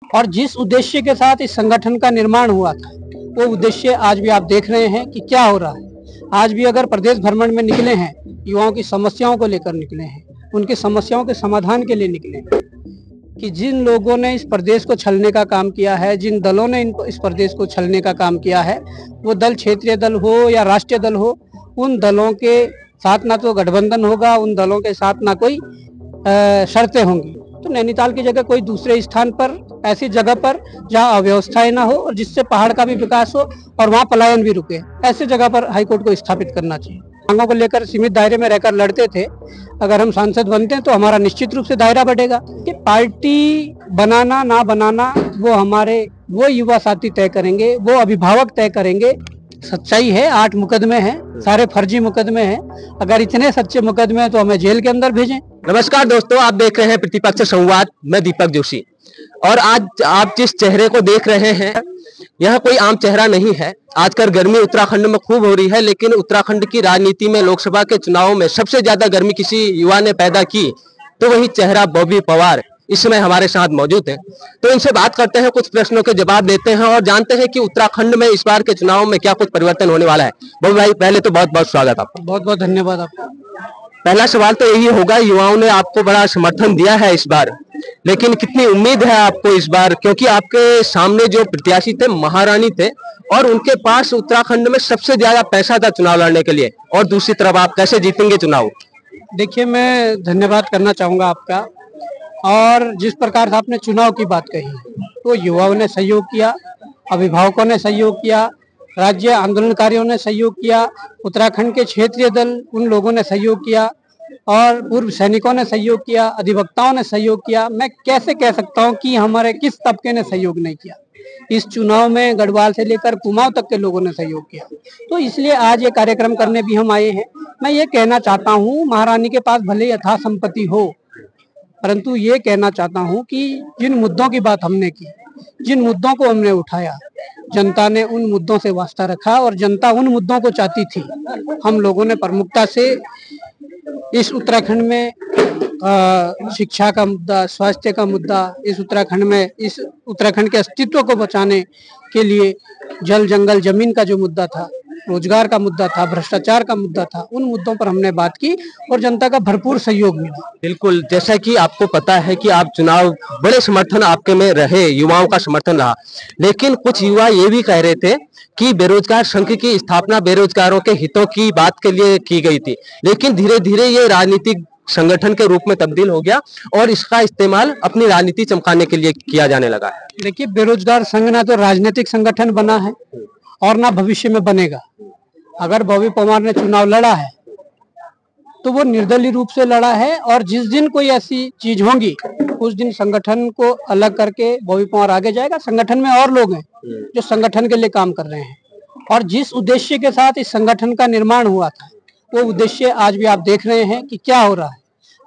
और जिस उद्देश्य के साथ इस संगठन का निर्माण हुआ था वो उद्देश्य आज भी आप देख रहे हैं कि क्या हो रहा है। आज भी अगर प्रदेश भ्रमण में निकले हैं, युवाओं की समस्याओं को लेकर निकले हैं, उनकी समस्याओं के समाधान के लिए निकले हैं, कि जिन लोगों ने इस प्रदेश को छलने का काम किया है, जिन दलों ने इस प्रदेश को छलने का काम किया है, वो दल क्षेत्रीय दल हो या राष्ट्रीय दल हो, उन दलों के साथ ना तो गठबंधन होगा, उन दलों के साथ ना कोई शर्तें होंगी। तो नैनीताल की जगह कोई दूसरे स्थान पर, ऐसी जगह पर जहां अव्यवस्थाएं ना हो और जिससे पहाड़ का भी विकास हो और वहां पलायन भी रुके, ऐसी जगह पर हाईकोर्ट को स्थापित करना चाहिए। मांगों को लेकर सीमित दायरे में रहकर लड़ते थे, अगर हम सांसद बनते हैं तो हमारा निश्चित रूप से दायरा बढ़ेगा। कि पार्टी बनाना ना बनाना वो युवा साथी तय करेंगे, वो अभिभावक तय करेंगे। सच्चाई है, 8 मुकदमे हैं, सारे फर्जी मुकदमे हैं। अगर इतने सच्चे मुकदमे हैं तो हमें जेल के अंदर भेजें। नमस्कार दोस्तों, आप देख रहे हैं प्रतिपक्ष संवाद। मैं दीपक जोशी और आज आप जिस चेहरे को देख रहे हैं यह कोई आम चेहरा नहीं है। आजकल गर्मी उत्तराखंड में खूब हो रही है, लेकिन उत्तराखंड की राजनीति में लोकसभा के चुनाव में सबसे ज्यादा गर्मी किसी युवा ने पैदा की तो वही चेहरा बॉबी पवार इस समय हमारे साथ मौजूद है। तो इनसे बात करते हैं, कुछ प्रश्नों के जवाब देते हैं और जानते हैं कि उत्तराखंड में इस बार के चुनाव में क्या कुछ परिवर्तन होने वाला है। बॉबी भाई, पहले तो बहुत बहुत स्वागत आपका। बहुत बहुत धन्यवाद आपका। पहला सवाल तो यही होगा, युवाओं ने आपको बड़ा समर्थन दिया है इस बार, लेकिन कितनी उम्मीद है आपको इस बार, क्योंकि आपके सामने जो प्रत्याशी थे महारानी थे और उनके पास उत्तराखंड में सबसे ज्यादा पैसा था चुनाव लड़ने के लिए, और दूसरी तरफ आप कैसे जीतेंगे चुनाव? देखिए, मैं धन्यवाद करना चाहूंगा आपका। और जिस प्रकार से आपने चुनाव की बात कही तो युवाओं ने सहयोग किया, अभिभावकों ने सहयोग किया, राज्य आंदोलनकारियों ने सहयोग किया, उत्तराखंड के क्षेत्रीय दल उन लोगों ने सहयोग किया और पूर्व सैनिकों ने सहयोग किया, अधिवक्ताओं ने सहयोग किया। मैं कैसे कह सकता हूं कि हमारे किस तबके ने सहयोग नहीं किया? इस चुनाव में गढ़वाल से लेकर कुमाऊं तक के लोगों ने सहयोग किया। तो इसलिए आज ये कार्यक्रम करने भी हम आए हैं। मैं ये कहना चाहता हूँ, महारानी के पास भले यथा संपत्ति हो, परंतु ये कहना चाहता हूं कि जिन मुद्दों की बात हमने की, जिन मुद्दों को हमने उठाया, जनता ने उन मुद्दों से वास्ता रखा और जनता उन मुद्दों को चाहती थी। हम लोगों ने प्रमुखता से इस उत्तराखंड में शिक्षा का मुद्दा, स्वास्थ्य का मुद्दा, इस उत्तराखंड के अस्तित्व को बचाने के लिए जल जंगल जमीन का जो मुद्दा था, रोजगार का मुद्दा था, भ्रष्टाचार का मुद्दा था, उन मुद्दों पर हमने बात की और जनता का भरपूर सहयोग मिला। बिल्कुल, जैसा कि आपको पता है कि आप चुनाव बड़े समर्थन आपके में रहे, युवाओं का समर्थन रहा, लेकिन कुछ युवा ये भी कह रहे थे कि बेरोजगार संघ की स्थापना बेरोजगारों के हितों की बात के लिए की गई थी, लेकिन धीरे धीरे ये राजनीतिक संगठन के रूप में तब्दील हो गया और इसका इस्तेमाल अपनी राजनीति चमकाने के लिए किया जाने लगा है। देखिए, बेरोजगार संघ ना तो राजनीतिक संगठन बना है और ना भविष्य में बनेगा। अगर बॉबी पवार ने चुनाव लड़ा है तो वो निर्दलीय रूप से लड़ा है और जिस दिन कोई ऐसी चीज होगी उस दिन संगठन को अलग करके बॉबी पवार आगे जाएगा। संगठन में और लोग हैं जो संगठन के लिए काम कर रहे हैं और जिस उद्देश्य के साथ इस संगठन का निर्माण हुआ था वो उद्देश्य आज भी आप देख रहे हैं कि क्या हो रहा है।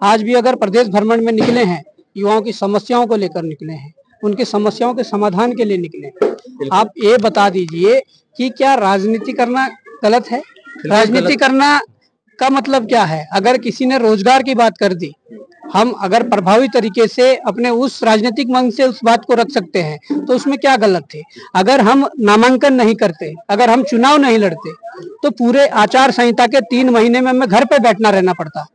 आज भी अगर प्रदेश भ्रमण में निकले हैं, युवाओं की समस्याओं को लेकर निकले हैं, उनकी समस्याओं के समाधान के लिए निकले। आप ये बता दीजिए कि क्या राजनीति करना गलत है? राजनीति करना का मतलब क्या है? अगर किसी ने रोजगार की बात कर दी, हम अगर प्रभावी तरीके से अपने उस राजनीतिक मंच से उस बात को रख सकते हैं तो उसमें क्या गलत थे? अगर हम नामांकन नहीं करते, अगर हम चुनाव नहीं लड़ते तो पूरे आचार संहिता के 3 महीने में हमें घर पे बैठना रहना पड़ता,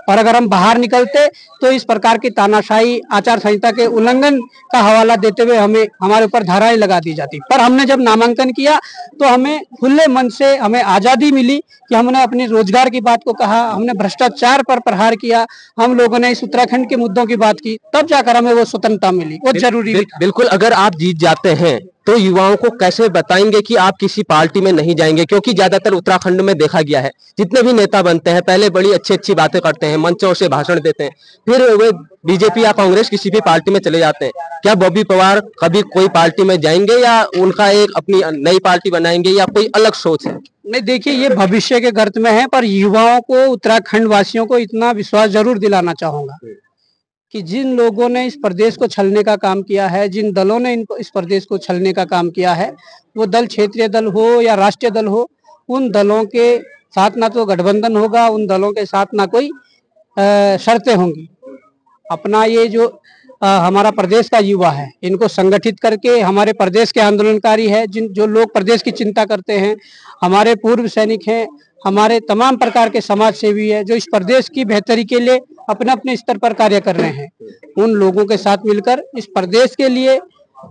और अगर हम बाहर निकलते तो इस प्रकार की तानाशाही, आचार संहिता के उल्लंघन का हवाला देते हुए हमें हमारे ऊपर धाराएं लगा दी जाती। पर हमने जब नामांकन किया तो हमें खुले मन से हमें आजादी मिली कि हमने अपनी रोजगार की बात को कहा, हमने भ्रष्टाचार पर प्रहार किया, हम लोगों ने इस उत्तराखंड के मुद्दों की बात की, तब जाकर हमें वो स्वतंत्रता मिली। वो जरूरी भी था। बिल्कुल, अगर आप जीत जाते हैं तो युवाओं को कैसे बताएंगे कि आप किसी पार्टी में नहीं जाएंगे? क्योंकि ज्यादातर उत्तराखंड में देखा गया है जितने भी नेता बनते हैं पहले बड़ी अच्छी अच्छी बातें करते हैं, मंचों से भाषण देते हैं, फिर वे बीजेपी या कांग्रेस किसी भी पार्टी में चले जाते हैं। क्या बॉबी पवार कभी कोई पार्टी में जाएंगे या उनका एक अपनी नई पार्टी बनाएंगे या कोई अलग सोच है? नहीं, देखिए, ये भविष्य के गर्त में है, पर युवाओं को, उत्तराखंड वासियों को इतना विश्वास जरूर दिलाना चाहूंगा कि जिन लोगों ने इस प्रदेश को छलने का काम किया है, जिन दलों ने इस प्रदेश को छलने का काम किया है, वो दल क्षेत्रीय दल हो या राष्ट्रीय दल हो, उन दलों के साथ ना तो गठबंधन होगा, उन दलों के साथ ना कोई शर्तें होंगी। अपना ये जो हमारा प्रदेश का युवा है, इनको संगठित करके हमारे प्रदेश के आंदोलनकारी है, जो लोग प्रदेश की चिंता करते हैं, हमारे पूर्व सैनिक हैं, हमारे तमाम प्रकार के समाज सेवी है, जो इस प्रदेश की बेहतरी के लिए अपने अपने स्तर पर कार्य कर रहे हैं। उन लोगों के साथ मिलकर इस प्रदेश के लिए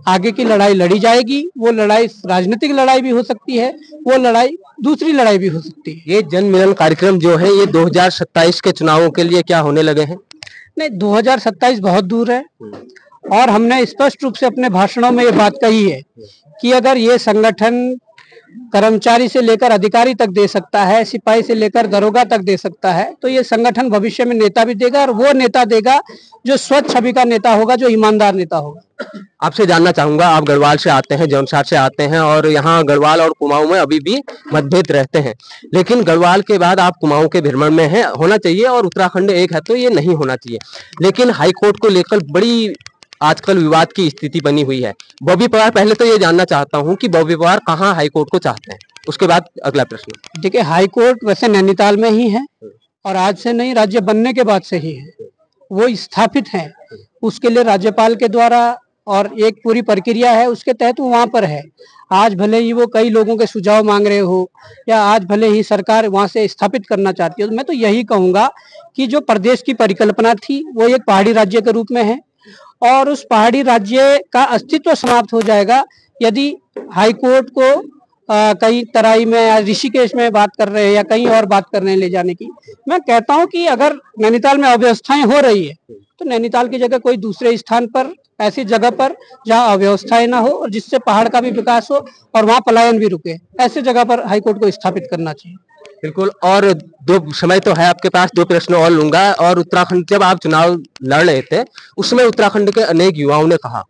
आगे की लड़ाई लड़ी जाएगी। वो लड़ाई राजनीतिक लड़ाई भी हो सकती है, वो लड़ाई दूसरी लड़ाई भी हो सकती है। ये जन मिलन कार्यक्रम जो है ये 2027 के चुनावों के लिए क्या होने लगे हैं? नहीं, 2027 बहुत दूर है और हमने स्पष्ट रूप से अपने भाषणों में ये बात कही है कि अगर ये संगठन कर्मचारी से लेकर अधिकारी तक दे सकता है, सिपाही से लेकर दरोगा तक दे सकता है, तो ये संगठन भविष्य में नेता भी देगा और वो नेता देगा जो स्वच्छ छवि का नेता होगा, जो ईमानदार नेता होगा। आपसे जानना चाहूंगा, आप गढ़वाल से आते हैं, जौनसार से आते हैं और यहाँ गढ़वाल और कुमाऊं में अभी भी मतभेद रहते हैं, लेकिन गढ़वाल के बाद आप कुमाऊं के भ्रमण में हैं, होना चाहिए और उत्तराखंड एक है तो ये नहीं होना चाहिए, लेकिन हाईकोर्ट को लेकर बड़ी आजकल विवाद की स्थिति बनी हुई है। बॉबी पवार, पहले तो ये जानना चाहता हूँ कि बॉबी पवार कहाँ हाईकोर्ट को चाहते हैं, उसके बाद अगला प्रश्न। देखिए, हाईकोर्ट वैसे नैनीताल में ही है और आज से नहीं, राज्य बनने के बाद से ही है, वो स्थापित है। उसके लिए राज्यपाल के द्वारा और एक पूरी प्रक्रिया है, उसके तहत वो वहां पर है। आज भले ही वो कई लोगों के सुझाव मांग रहे हो या आज भले ही सरकार वहां से स्थापित करना चाहती हो, मैं तो यही कहूंगा कि जो प्रदेश की परिकल्पना थी वो एक पहाड़ी राज्य के रूप में है और उस पहाड़ी राज्य का अस्तित्व समाप्त हो जाएगा यदि हाईकोर्ट को कई तराई में या ऋषिकेश में बात कर रहे हैं या कहीं और बात कर रहे हैं ले जाने की। मैं कहता हूं कि अगर नैनीताल में अव्यवस्थाएं हो रही है तो नैनीताल की जगह कोई दूसरे स्थान पर, ऐसी जगह पर जहां अव्यवस्थाएं ना हो और जिससे पहाड़ का भी विकास हो और वहां पलायन भी रुके, ऐसे जगह पर हाईकोर्ट को स्थापित करना चाहिए। बिल्कुल। और दो समय तो है आपके पास, दो प्रश्न और लूंगा। और उत्तराखंड, जब आप चुनाव लड़ रहे थे उसमें उत्तराखंड के अनेक युवाओं ने कहा,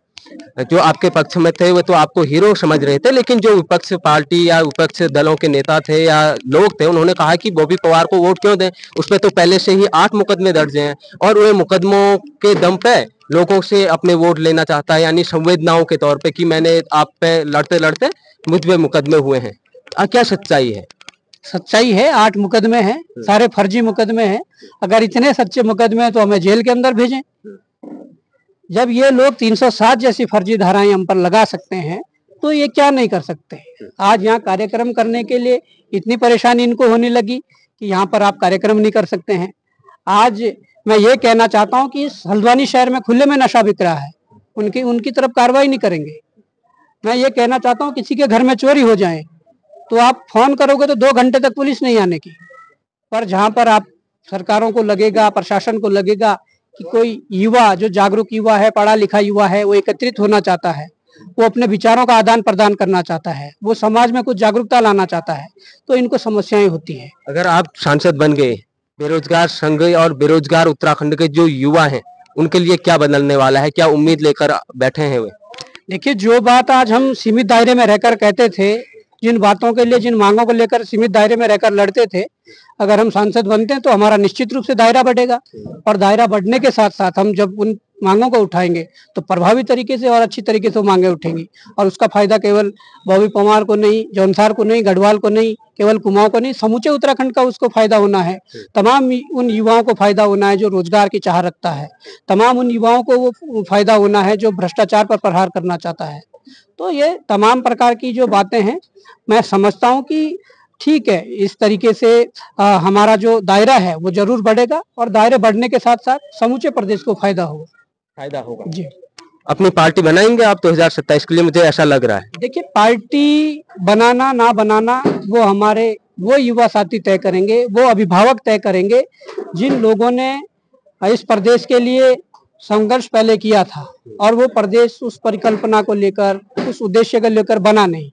जो आपके पक्ष में थे वो तो आपको हीरो समझ रहे थे, लेकिन जो विपक्ष पार्टी या विपक्ष दलों के नेता थे या लोग थे उन्होंने कहा कि बॉबी पवार को वोट क्यों दें, उसमें तो पहले से ही 8 मुकदमे दर्ज हैं और वे मुकदमों के दम पे लोगों से अपने वोट लेना चाहता है, यानी संवेदनाओं के तौर पे कि मैंने आप पे लड़ते लड़ते मुझ पे मुकदमे हुए हैं। क्या सच्चाई है? सच्चाई है, 8 मुकदमे हैं, सारे फर्जी मुकदमे हैं। अगर इतने सच्चे मुकदमे हैं तो हमें जेल के अंदर भेजें। जब ये लोग 307 जैसी फर्जी धाराएं हम पर लगा सकते हैं तो ये क्या नहीं कर सकते। आज यहाँ कार्यक्रम करने के लिए इतनी परेशानी इनको होने लगी कि यहाँ पर आप कार्यक्रम नहीं कर सकते हैं। आज मैं ये कहना चाहता हूँ कि हल्द्वानी शहर में खुले में नशा बिक रहा है, उनकी तरफ कार्रवाई नहीं करेंगे। मैं ये कहना चाहता हूँ किसी के घर में चोरी हो जाए तो आप फोन करोगे तो 2 घंटे तक पुलिस नहीं आने की, पर जहां पर आप सरकारों को लगेगा, प्रशासन को लगेगा कि कोई युवा जो जागरूक युवा है, पढ़ा लिखा युवा है, वो एकत्रित होना चाहता है, वो अपने विचारों का आदान प्रदान करना चाहता है, वो समाज में कुछ जागरूकता लाना चाहता है, तो इनको समस्याएं होती है। अगर आप सांसद बन गए, बेरोजगार संघ और बेरोजगार उत्तराखंड के जो युवा हैं उनके लिए क्या बदलने वाला है, क्या उम्मीद लेकर बैठे हैं वे? देखिए, जो बात आज हम सीमित दायरे में रहकर कहते थे, जिन बातों के लिए, जिन मांगों को लेकर सीमित दायरे में रहकर लड़ते थे, अगर हम सांसद बनते हैं तो हमारा निश्चित रूप से दायरा बढ़ेगा और दायरा बढ़ने के साथ साथ हम जब उन मांगों को उठाएंगे तो प्रभावी तरीके से और अच्छी तरीके से वो मांगे उठेंगी और उसका फायदा केवल बॉबी पवार को नहीं, जौनसार को नहीं, गढ़वाल को नहीं, केवल कुमाऊं को नहीं, समूचे उत्तराखंड का उसको फायदा होना है। तमाम उन युवाओं को फायदा होना है जो रोजगार की चाह रखता है, तमाम उन युवाओं को वो फायदा होना है जो भ्रष्टाचार पर प्रहार करना चाहता है। तो ये तमाम प्रकार की जो बातें हैं, मैं समझता हूं कि ठीक है, इस तरीके से हमारा जो दायरा है वो जरूर बढ़ेगा और दायरे बढ़ने के साथ साथ समूचे प्रदेश को फायदा होगा जी। अपनी पार्टी बनाएंगे आप 2027 के लिए? मुझे ऐसा लग रहा है। देखिए, पार्टी बनाना ना बनाना वो युवा साथी तय करेंगे, वो अभिभावक तय करेंगे जिन लोगों ने इस प्रदेश के लिए संघर्ष पहले किया था और वो प्रदेश उस परिकल्पना को लेकर, उस उद्देश्य को लेकर बना नहीं।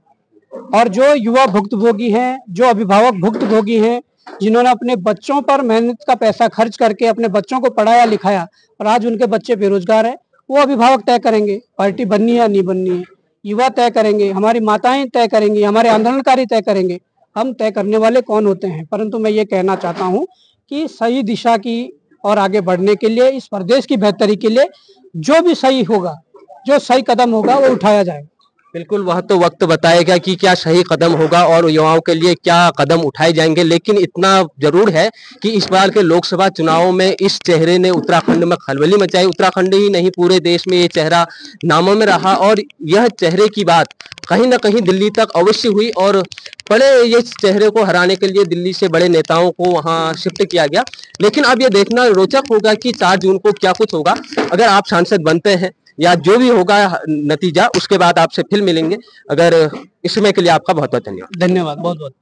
और जो युवा भुक्तभोगी हैं, जो अभिभावक भुक्तभोगी हैं, जिन्होंने अपने बच्चों पर मेहनत का पैसा खर्च करके अपने बच्चों को पढ़ाया लिखाया और आज उनके बच्चे बेरोजगार हैं, वो अभिभावक तय करेंगे पार्टी बननी है या नहीं बननी है। युवा तय करेंगे, हमारी माताएं तय करेंगी, हमारे आंदोलनकारी तय करेंगे, हम तय करने वाले कौन होते हैं। परंतु मैं ये कहना चाहता हूँ कि सही दिशा की और आगे बढ़ने के लिए, इस प्रदेश की बेहतरी के लिए जो भी सही होगा, जो सही कदम होगा वो उठाया जाएगा। बिल्कुल, वह तो वक्त बताएगा कि क्या सही कदम होगा और युवाओं के लिए क्या कदम उठाए जाएंगे, लेकिन इतना जरूर है कि इस बार के लोकसभा चुनावों में इस चेहरे ने उत्तराखंड में खलबली मचाई। उत्तराखंड ही नहीं, पूरे देश में ये चेहरा नामों में रहा और यह चेहरे की बात कहीं ना कहीं दिल्ली तक अवश्य हुई और बड़े ये चेहरे को हराने के लिए दिल्ली से बड़े नेताओं को वहां शिफ्ट किया गया। लेकिन अब ये देखना रोचक होगा कि 4 जून को क्या कुछ होगा। अगर आप सांसद बनते हैं या जो भी होगा नतीजा, उसके बाद आपसे फिर मिलेंगे। अगर इस समय के लिए आपका बहुत बहुत धन्यवाद। धन्यवाद, बहुत बहुत।